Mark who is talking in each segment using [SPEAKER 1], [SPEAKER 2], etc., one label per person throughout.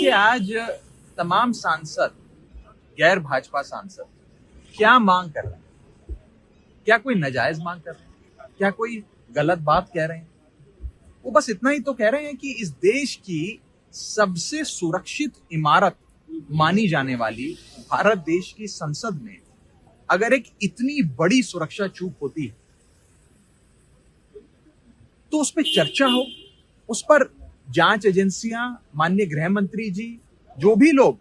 [SPEAKER 1] देखिए, आज तमाम सांसद, गैर भाजपा सांसद क्या मांग कर रहे हैं? क्या कोई नाजायज मांग कर रहे हैं? क्या कोई गलत बात कह रहे हैं? वो बस इतना ही तो कह रहे हैं कि इस देश की सबसे सुरक्षित इमारत मानी जाने वाली भारत देश की संसद में अगर एक इतनी बड़ी सुरक्षा चूक होती है तो उस पर चर्चा हो, उस पर जांच एजेंसियां, माननीय गृह मंत्री जी, जो भी लोग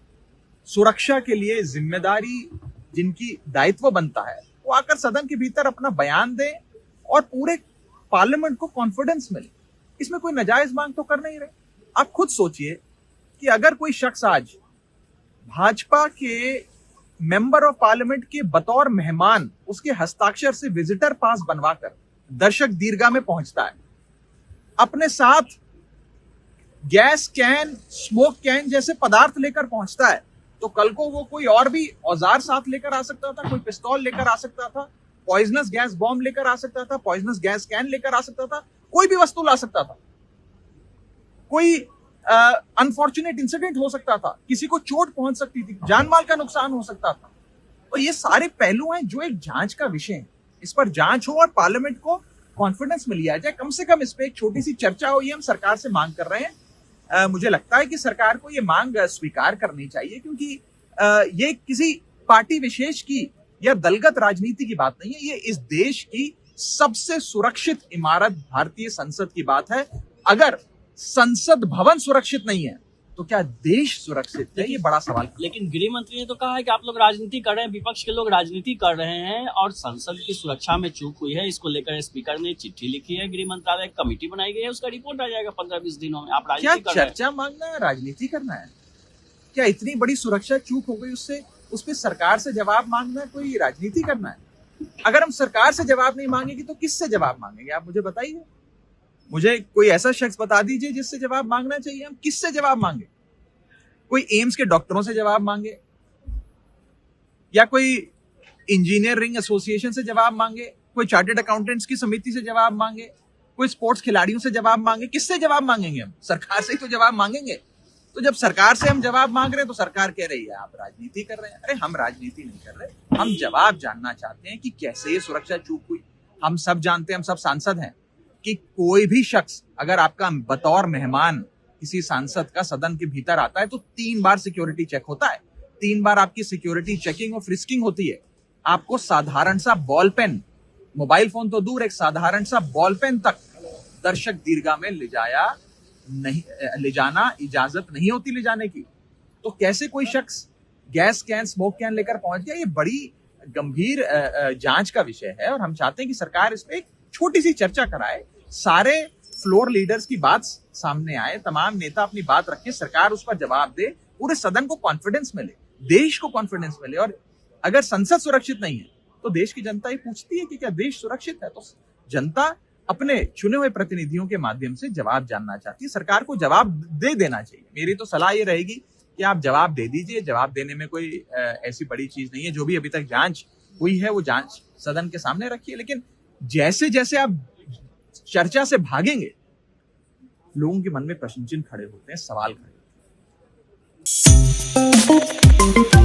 [SPEAKER 1] सुरक्षा के लिए जिम्मेदारी जिनकी दायित्व बनता है, वो आकर सदन के भीतर अपना बयान दें और पूरे पार्लियामेंट को कॉन्फिडेंस मिले। इसमें कोई नाजायज मांग तो कर नहीं रहे। आप खुद सोचिए कि अगर कोई शख्स आज भाजपा के मेंबर ऑफ पार्लियामेंट के बतौर मेहमान उसके हस्ताक्षर से विजिटर पास बनवाकर दर्शक दीर्घा में पहुंचता है, अपने साथ गैस कैन, स्मोक कैन जैसे पदार्थ लेकर पहुंचता है, तो कल को वो कोई और भी औजार साथ लेकर आ सकता था, कोई पिस्तौल लेकर आ सकता था, पॉइजनस गैस बॉम्ब लेकर आ सकता था, पॉइजनस गैस कैन लेकर आ सकता था, कोई भी वस्तु ला सकता था, कोई अनफॉर्चुनेट इंसिडेंट हो सकता था, किसी को चोट पहुंच सकती थी, जान माल का नुकसान हो सकता था। और ये सारे पहलू हैं जो एक जांच का विषय है। इस पर जांच हो और पार्लियामेंट को कॉन्फिडेंस में लिया जाए। कम से कम इस पर एक छोटी सी चर्चा हो, ये हम सरकार से मांग कर रहे हैं। मुझे लगता है कि सरकार को ये मांग स्वीकार करनी चाहिए, क्योंकि ये किसी पार्टी विशेष की या दलगत राजनीति की बात नहीं है। ये इस देश की सबसे सुरक्षित इमारत भारतीय संसद की बात है। अगर संसद भवन सुरक्षित नहीं है तो क्या देश सुरक्षित है? ये बड़ा सवाल।
[SPEAKER 2] लेकिन गृह मंत्री ने तो कहा है कि आप लोग राजनीति कर रहे हैं, विपक्ष के लोग राजनीति कर रहे हैं और संसद की सुरक्षा में चूक हुई है। इसको लेकर स्पीकर ने चिट्ठी लिखी है, गृह मंत्रालय कमेटी बनाई गई है, उसका रिपोर्ट आ जाएगा 15-20 दिनों में। आप राजनीति कर रहे हैं।
[SPEAKER 1] चर्चा मांगना है, राजनीति करना है? क्या इतनी बड़ी सुरक्षा चूक हो गई, उससे उस पर सरकार से जवाब मांगना है, कोई राजनीति करना है? अगर हम सरकार से जवाब नहीं मांगेंगे तो किससे जवाब मांगेंगे? आप मुझे बताइए। मुझे कोई ऐसा शख्स बता दीजिए जिससे जवाब मांगना चाहिए। हम किससे जवाब मांगे? कोई एम्स के डॉक्टरों से जवाब मांगे, या कोई इंजीनियरिंग एसोसिएशन से जवाब मांगे, कोई चार्टर्ड अकाउंटेंट्स की समिति से जवाब मांगे, कोई स्पोर्ट्स खिलाड़ियों से जवाब मांगे? किससे जवाब मांगेंगे? हम सरकार से ही तो जवाब मांगेंगे। तो जब सरकार से हम जवाब मांग रहे हैं तो सरकार कह रही है आप राजनीति कर रहे हैं। अरे हम राजनीति नहीं कर रहे, हम जवाब जानना चाहते हैं कि कैसे ये सुरक्षा चूक हुई। हम सब जानते हैं, हम सब सांसद हैं, कि कोई भी शख्स अगर आपका बतौर मेहमान किसी सांसद का सदन के भीतर आता है तो 3 बार सिक्योरिटी चेक होता है, 3 बार आपकी सिक्योरिटी चेकिंग और फ्रिस्किंग होती है। आपको साधारण सा बॉल पेन, मोबाइल फोन तो दूर, एक साधारण सा बॉल पेन तक दर्शक दीर्घा में ले जाना इजाजत नहीं होती ले जाने की। तो कैसे कोई शख्स गैस कैन, स्मोक कैन लेकर पहुंच गया? ये बड़ी गंभीर जांच का विषय है और हम चाहते हैं कि सरकार इस पे एक छोटी सी चर्चा कराए, सारे फ्लोर लीडर्स की बात सामने आए, तमाम नेता अपनी बात रखें, सरकार उस पर जवाब दे, पूरे सदन को कॉन्फिडेंस मिले, देश को कॉन्फिडेंस मिले। और अगर संसद सुरक्षित नहीं है तो देश की जनता ये पूछती है कि क्या देश सुरक्षित है? तो जनता अपने चुने हुए प्रतिनिधियों के माध्यम से जवाब जानना चाहती है। सरकार को जवाब दे देना चाहिए। मेरी तो सलाह ये रहेगी कि आप जवाब दे दीजिए। जवाब देने में कोई ऐसी बड़ी चीज नहीं है। जो भी अभी तक जांच हुई है वो जांच सदन के सामने रखिए, लेकिन जैसे जैसे आप चर्चा से भागेंगे, लोगों के मन में प्रश्न चिन्ह खड़े होते हैं, सवाल खड़े होते हैं।